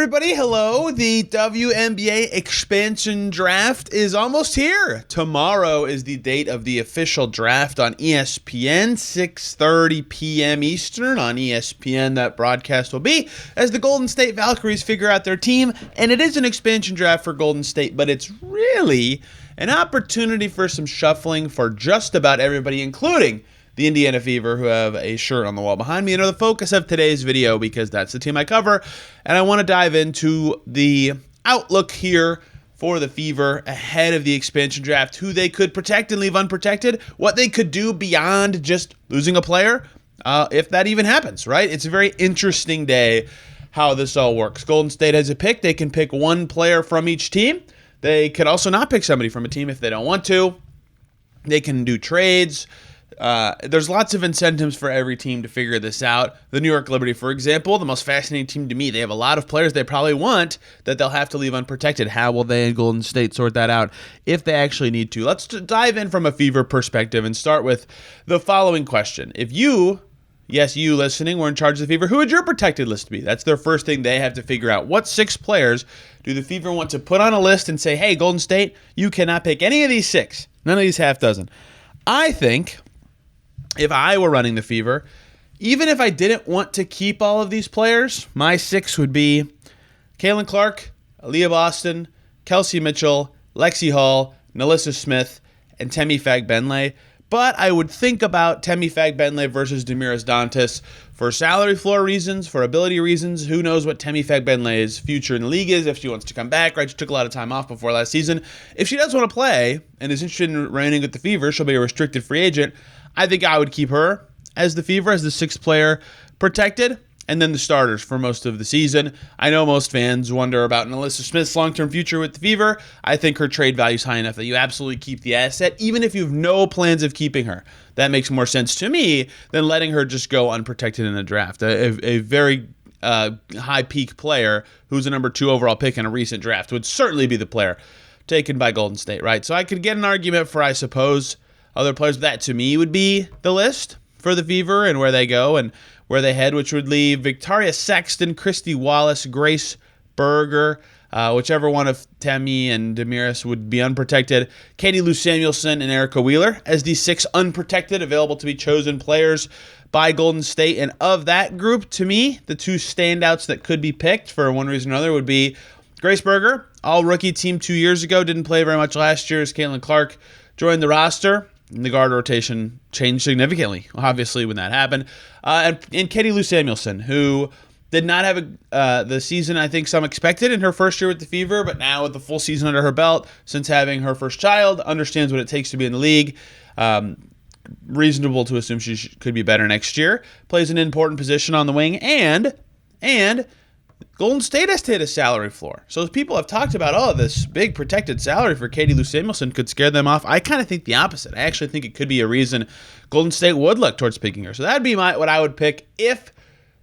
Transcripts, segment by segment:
everybody. Hello. The WNBA expansion draft is almost here. Tomorrow is the date of the official draft on ESPN, 6:30 p.m. Eastern on ESPN. That broadcast will be as the Golden State Valkyries figure out their team. And it is an expansion draft for Golden State, but it's really an opportunity for some shuffling for just about everybody, including the Indiana Fever, who have a shirt on the wall behind me and are the focus of today's video because that's the team I cover. And I want to dive into the outlook here for the Fever ahead of the expansion draft, who they could protect and leave unprotected, what they could do beyond just losing a player, if that even happens, right? It's a very interesting day how this all works. Golden State has a pick. They can pick one player from each team. They could also not pick somebody from a team if they don't want to. They can do trades. There's lots of incentives for every team to figure this out. The New York Liberty, for example, the most fascinating team to me. They have a lot of players they probably want that they'll have to leave unprotected. How will they in Golden State sort that out if they actually need to? Let's dive in from a Fever perspective and start with the following question. If you, yes, you listening, were in charge of the Fever, who would your protected list be? That's their first thing they have to figure out. What 6 players do the Fever want to put on a list and say, hey, Golden State, you cannot pick any of these 6, none of these half dozen? I think if I were running the Fever, even if I didn't want to keep all of these players, my 6 would be Cailin Clark, Aaliyah Boston, Kelsey Mitchell, Lexi Hall, Nalissa Smith, and Temi Fagbenle. But I would think about Temi Fagbenle versus Damiris Dantas for salary floor reasons, for ability reasons. Who knows what Temi Fagbenle's future in the league is, if she wants to come back, right? She took a lot of time off before last season. If she does want to play and is interested in remaining with the Fever, she'll be a restricted free agent. I think I would keep her as the Fever, as the 6th player protected, and then the starters for most of the season. I know most fans wonder about Nalissa Smith's long-term future with the Fever. I think her trade value is high enough that you absolutely keep the asset, even if you have no plans of keeping her. That makes more sense to me than letting her just go unprotected in the draft. A very high peak player who's a number 2 overall pick in a recent draft would certainly be the player taken by Golden State, right? So I could get an argument for, I suppose, other players. That to me would be the list for the Fever and where they go and where they head, which would leave Victoria Sexton, Christy Wallace, Grace Berger, whichever one of Temi and Damiris would be unprotected, Katie Lou Samuelson and Erica Wheeler as the 6 unprotected available to be chosen players by Golden State. And of that group, to me, the 2 standouts that could be picked for one reason or another would be Grace Berger, all rookie team 2 years ago, didn't play very much last year as Cailin Clark joined the roster. And the guard rotation changed significantly, obviously, when that happened. And Katie Lou Samuelson, who did not have the season I think some expected in her first year with the Fever, but now with the full season under her belt, since having her first child, understands what it takes to be in the league. Reasonable to assume she could be better next year. Plays an important position on the wing, and Golden State has to hit a salary floor. So people have talked about, this big protected salary for Katie Lou Samuelson could scare them off. I kind of think the opposite. I actually think it could be a reason Golden State would look towards picking her. So that'd be what I would pick if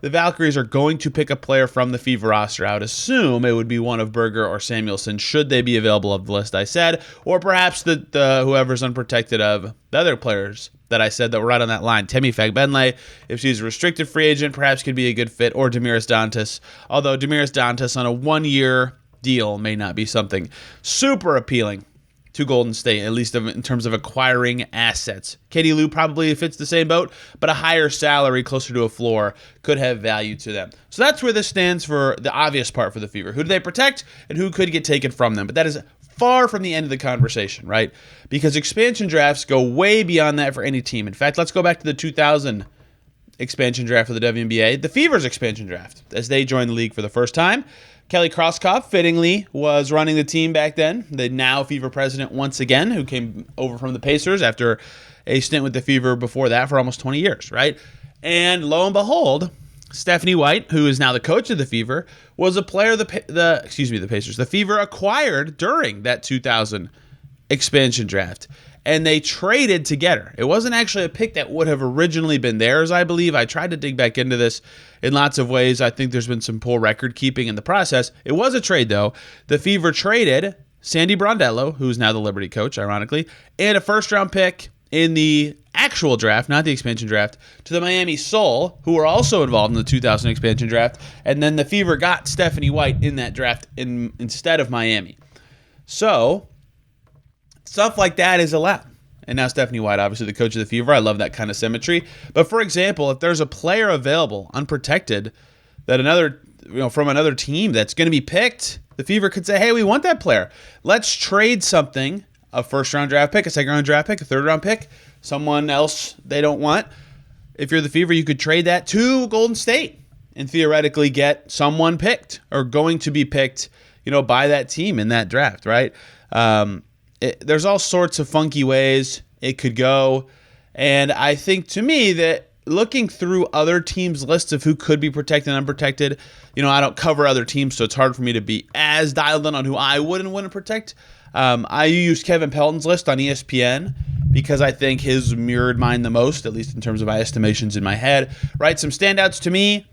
the Valkyries are going to pick a player from the Fever roster. I would assume it would be one of Berger or Samuelson, should they be available of the list I said, or perhaps the whoever's unprotected of the other players that I said that were right on that line. Temi Fagbenle, if she's a restricted free agent, perhaps could be a good fit, or Damiris Dantas, although Damiris Dantas on a 1-year deal may not be something super appealing to Golden State, at least in terms of acquiring assets. Katie Lou probably fits the same boat, but a higher salary closer to a floor could have value to them. So that's where this stands for the obvious part for the Fever. Who do they protect and who could get taken from them? But that is far from the end of the conversation, right? Because expansion drafts go way beyond that for any team. In fact, let's go back to the 2000 expansion draft for the WNBA, the Fever's expansion draft, as they joined the league for the first time. Kelly Krauskopf, fittingly, was running the team back then, the now Fever president once again, who came over from the Pacers after a stint with the Fever before that for almost 20 years, right? And lo and behold, Stephanie White, who is now the coach of the Fever, was a player the Pacers. The Fever acquired during that 2000 expansion draft, and they traded to get her. It wasn't actually a pick that would have originally been theirs, I believe. I tried to dig back into this in lots of ways. I think there's been some poor record keeping in the process. It was a trade, though. The Fever traded Sandy Brondello, who's now the Liberty coach, ironically, and a first-round pick in the actual draft, not the expansion draft, to the Miami Soul, who were also involved in the 2000 expansion draft, and then the Fever got Stephanie White in that draft instead of Miami. So, stuff like that is allowed. And now Stephanie White, obviously the coach of the Fever. I love that kind of symmetry. But for example, if there's a player available, unprotected, that from another team that's going to be picked, the Fever could say, hey, we want that player. Let's trade something, a first-round draft pick, a second-round draft pick, a third-round pick, someone else they don't want. If you're the Fever, you could trade that to Golden State and theoretically get someone picked or going to be picked, by that team in that draft, right? There's all sorts of funky ways it could go. And I think, to me, that looking through other teams' lists of who could be protected and unprotected, I don't cover other teams, so it's hard for me to be as dialed in on who I would and wouldn't protect. I use Kevin Pelton's list on ESPN because I think his mirrored mine the most, at least in terms of my estimations in my head. Right, some standouts to me.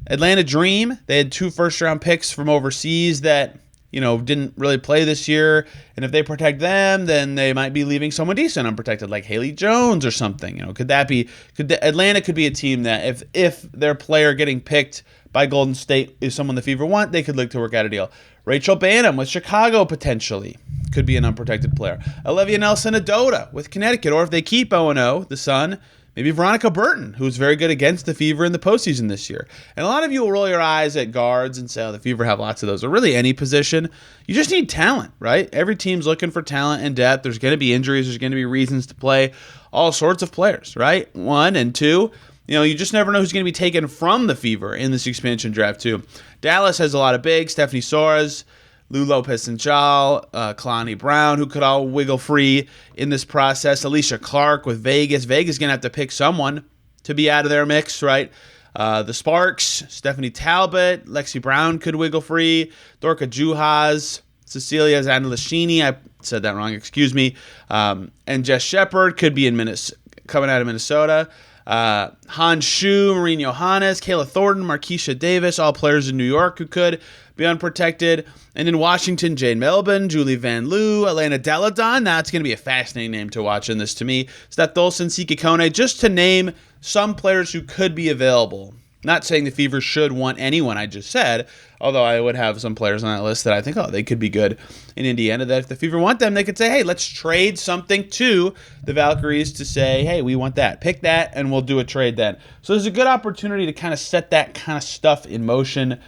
Atlanta Dream, they had 2 first-round picks from overseas that, didn't really play this year. And if they protect them, then they might be leaving someone decent unprotected, like Haley Jones or something. Atlanta could be a team that if their player getting picked by Golden State is someone the Fever want, they could look to work out a deal. Rachel Banham with Chicago potentially could be an unprotected player. Olivia Nelson-Adota with Connecticut, or if they keep 0-0, the Sun, maybe Veronica Burton, who's very good against the Fever in the postseason this year. And a lot of you will roll your eyes at guards and say, the Fever have lots of those. Or really any position. You just need talent, right? Every team's looking for talent and depth. There's going to be injuries. There's going to be reasons to play all sorts of players, right? 1 and 2. You just never know who's going to be taken from the Fever in this expansion draft, too. Dallas has a lot of bigs. Stephanie Soares, Lou Lopez-Sanchal, Kalani Brown, who could all wiggle free in this process. Alicia Clark with Vegas. Vegas is going to have to pick someone to be out of their mix, right? The Sparks, Stephanie Talbot, Lexi Brown could wiggle free. Dorka Juhas, Cecilia Zanalashini, I said that wrong, excuse me. And Jess Shepard could be coming out of Minnesota. Han Shu, Maureen Johannes, Kayla Thornton, Markeisha Davis, all players in New York who could be unprotected. And in Washington, Jane Melbourne, Julie Van Loo, Elena Deladon. That's going to be a fascinating name to watch in this to me. Steph Dolson, Siki Kone, just to name some players who could be available. Not saying the Fever should want anyone I just said, although I would have some players on that list that I think, they could be good in Indiana, that if the Fever want them, they could say, hey, let's trade something to the Valkyries to say, hey, we want that. Pick that, and we'll do a trade then. So there's a good opportunity to kind of set that kind of stuff in motion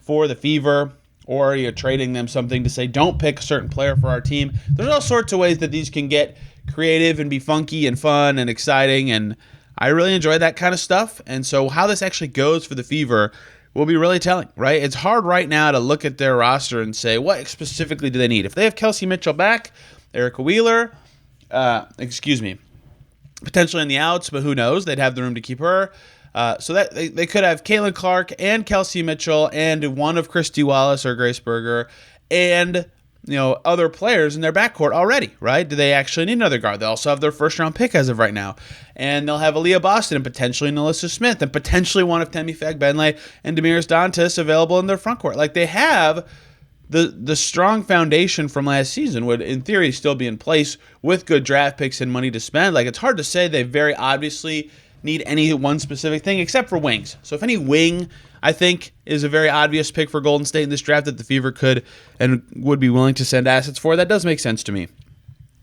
for the Fever, or you're trading them something to say, don't pick a certain player for our team. There's all sorts of ways that these can get creative and be funky and fun and exciting, and I really enjoy that kind of stuff. And so how this actually goes for the Fever will be really telling, right? It's hard right now to look at their roster and say, what specifically do they need? If they have Kelsey Mitchell back, Erica Wheeler, potentially in the outs, but who knows? They'd have the room to keep her. So that they could have Cailin Clark and Kelsey Mitchell and one of Christy Wallace or Grace Berger and other players in their backcourt already, right? Do they actually need another guard? They also have their first-round pick as of right now. And they'll have Aaliyah Boston and potentially Nalissa Smith and potentially one of Temi Fagbenle and Demiris Dantas available in their front court. Like, they have the strong foundation from last season would, in theory, still be in place with good draft picks and money to spend. Like, it's hard to say they very obviously need any one specific thing except for wings. So if any wing, I think, is a very obvious pick for Golden State in this draft that the Fever could and would be willing to send assets for, that does make sense to me.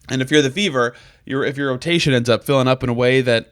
And if you're the Fever, if your rotation ends up filling up in a way that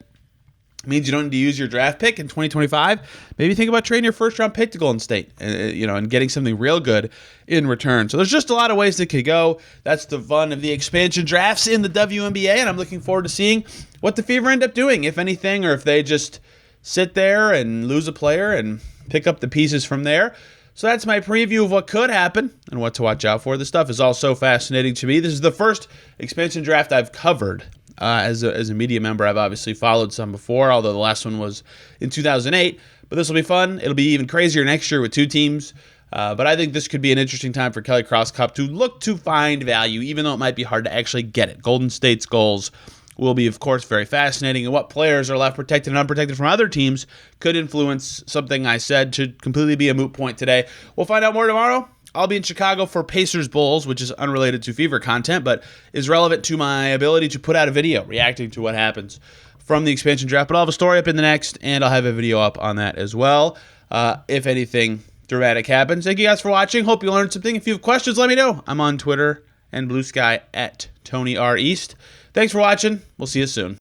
means you don't need to use your draft pick in 2025, maybe think about trading your first-round pick to Golden State, and getting something real good in return. So there's just a lot of ways that could go. That's the fun of the expansion drafts in the WNBA, and I'm looking forward to seeing what the Fever end up doing, if anything, or if they just sit there and lose a player and pick up the pieces from there. So that's my preview of what could happen and what to watch out for. This stuff is all so fascinating to me. This is the first expansion draft I've covered. As a media member, I've obviously followed some before, although the last one was in 2008. But this will be fun. It'll be even crazier next year with 2 teams. But I think this could be an interesting time for Kelly Cross Cup to look to find value, even though it might be hard to actually get it. Golden State's goals will be, of course, very fascinating, and what players are left protected and unprotected from other teams could influence something I said should completely be a moot point today. We'll find out more tomorrow I'll be in Chicago for Pacers Bulls, which is unrelated to Fever content, but is relevant to my ability to put out a video reacting to what happens from the expansion draft. But I'll have a story up in the next, and I'll have a video up on that as well, if anything dramatic happens. Thank you guys for watching. Hope you learned something. If you have questions, let me know. I'm on Twitter and Blue Sky at Tony R. East. Thanks for watching. We'll see you soon.